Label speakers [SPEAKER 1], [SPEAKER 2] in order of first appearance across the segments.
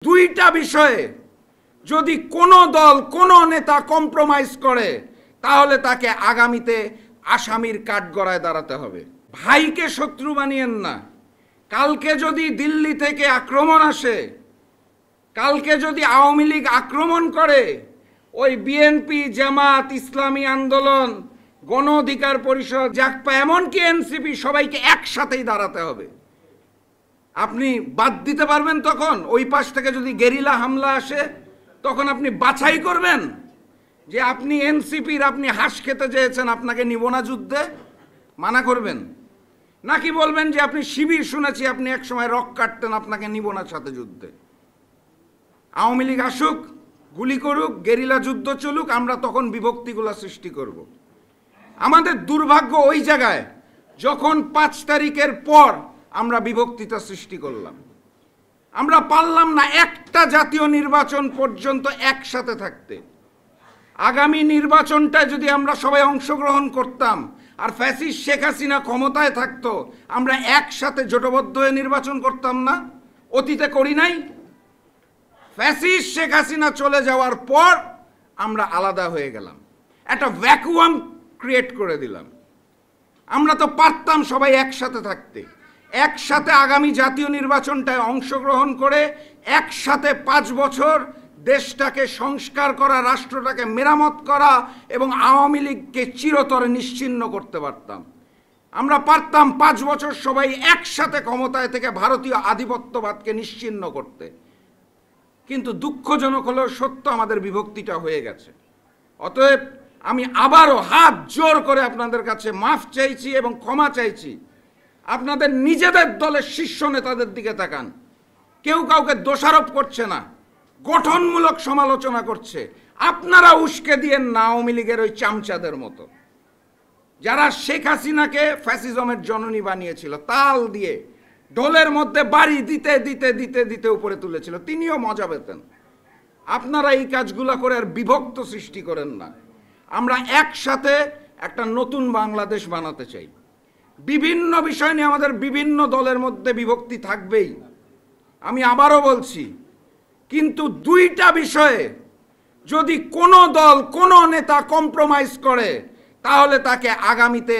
[SPEAKER 1] দুইটা বিষয়ে যদি কোনো দল কোনো নেতা কম্প্রোমাইজ করে তাহলে তাকে আগামীতে আসামির কাঠগড়ায় দাঁড়াতে হবে। ভাইকে শত্রু বানিয়েন না। কালকে যদি দিল্লি থেকে আক্রমণ আসে, কালকে যদি আওয়ামী লীগ আক্রমণ করে, ওই বিএনপি, জামাত, ইসলামী আন্দোলন, গণ অধিকার পরিষদ, জাকপা, এমনকি এনসিপি সবাইকে একসাথেই দাঁড়াতে হবে। আপনি বাদ দিতে পারবেন তখন? ওই পাশ থেকে যদি গেরিলা হামলা আসে তখন আপনি বাছাই করবেন যে আপনি এনসিপির, আপনি হাঁস খেতে চেয়েছেন, আপনাকে নিব না যুদ্ধে, মানা করবেন? নাকি বলবেন যে আপনি শিবির, শুনেছি আপনি এক সময় রক কাটতেন, আপনাকে নিব না সাথে যুদ্ধে? আওয়ামী লীগ আসুক, গুলি করুক, গেরিলা যুদ্ধ চলুক, আমরা তখন বিভক্তিগুলো সৃষ্টি করব। আমাদের দুর্ভাগ্য ওই জায়গায় যখন 5 তারিখের পর আমরা বিভক্তিটা সৃষ্টি করলাম। আমরা পারলাম না একটা জাতীয় নির্বাচন পর্যন্ত একসাথে থাকতে। আগামী নির্বাচনটায় যদি আমরা সবাই অংশগ্রহণ করতাম আর ফ্যাসিস্ট শেখ হাসিনা ক্ষমতায় থাকতো, আমরা একসাথে জোটবদ্ধ হয়ে নির্বাচন করতাম না? অতীতে করি নাই? ফ্যাসিস্ট শেখ হাসিনা চলে যাওয়ার পর আমরা আলাদা হয়ে গেলাম, একটা ভ্যাকুয়াম ক্রিয়েট করে দিলাম। আমরা তো পারতাম সবাই একসাথে থাকতে, একসাথে আগামী জাতীয় নির্বাচনটায় অংশগ্রহণ করে একসাথে 5 বছর দেশটাকে সংস্কার করা, রাষ্ট্রটাকে মেরামত করা এবং আওয়ামী লীগকে চিরতরে নিশ্চিহ্ন করতে পারতাম। আমরা পারতাম 5 বছর সবাই একসাথে ক্ষমতায় থেকে ভারতীয় আধিপত্যবাদকে নিশ্চিহ্ন করতে। কিন্তু দুঃখজনক হলেও সত্য, আমাদের বিভক্তিটা হয়ে গেছে। অতএব আমি আবারও হাত জোর করে আপনাদের কাছে মাফ চাইছি এবং ক্ষমা চাইছি। আপনাদের নিজেদের দলের শীর্ষ নেতাদের দিকে তাকান। কেউ কাউকে দোষারোপ করছে না, গঠনমূলক সমালোচনা করছে। আপনারা উস্কে দিয়েন না আওয়ামী লীগের ওই চামচাদের মতো, যারা শেখ হাসিনাকে ফ্যাসিজমের জননী বানিয়েছিল, তাল দিয়ে ঢোলের মধ্যে বাড়ি দিতে দিতে দিতে দিতে উপরে তুলেছিল। তিনিও মজা পেতেন। আপনারা এই কাজগুলো করে আর বিভক্ত সৃষ্টি করেন না। আমরা একসাথে একটা নতুন বাংলাদেশ বানাতে চাই। বিভিন্ন বিষয় নিয়ে আমাদের বিভিন্ন দলের মধ্যে বিভক্তি থাকবেই, আমি আবারও বলছি। কিন্তু দুইটা বিষয়ে যদি কোনো দল কোনো নেতা কম্প্রোমাইজ করে তাহলে তাকে আগামীতে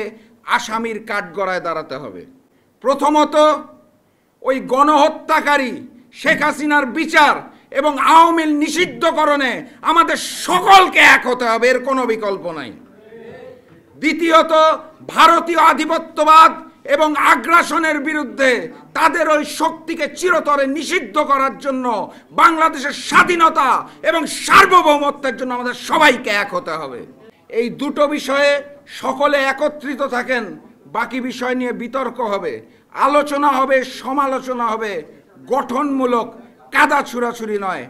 [SPEAKER 1] আসামির কাঠগড়ায় দাঁড়াতে হবে। প্রথমত, ওই গণহত্যাকারী শেখ হাসিনার বিচার এবং আওয়ামী লীগ নিষিদ্ধকরণে আমাদের সকলকে এক হতে হবে, এর কোনো বিকল্প নাই। দ্বিতীয়ত, ভারতীয় আধিপত্যবাদ এবং আগ্রাসনের বিরুদ্ধে তাদের ওই শক্তিকে চিরতরে নিষিদ্ধ করার জন্য, বাংলাদেশের স্বাধীনতা এবং সার্বভৌমত্বের জন্য আমাদের সবাইকে এক হতে হবে। এই দুটো বিষয়ে সকলে একত্রিত থাকেন, বাকি বিষয় নিয়ে বিতর্ক হবে, আলোচনা হবে, সমালোচনা হবে, গঠনমূলক, কাদা ছুড়াছুড়ি নয়।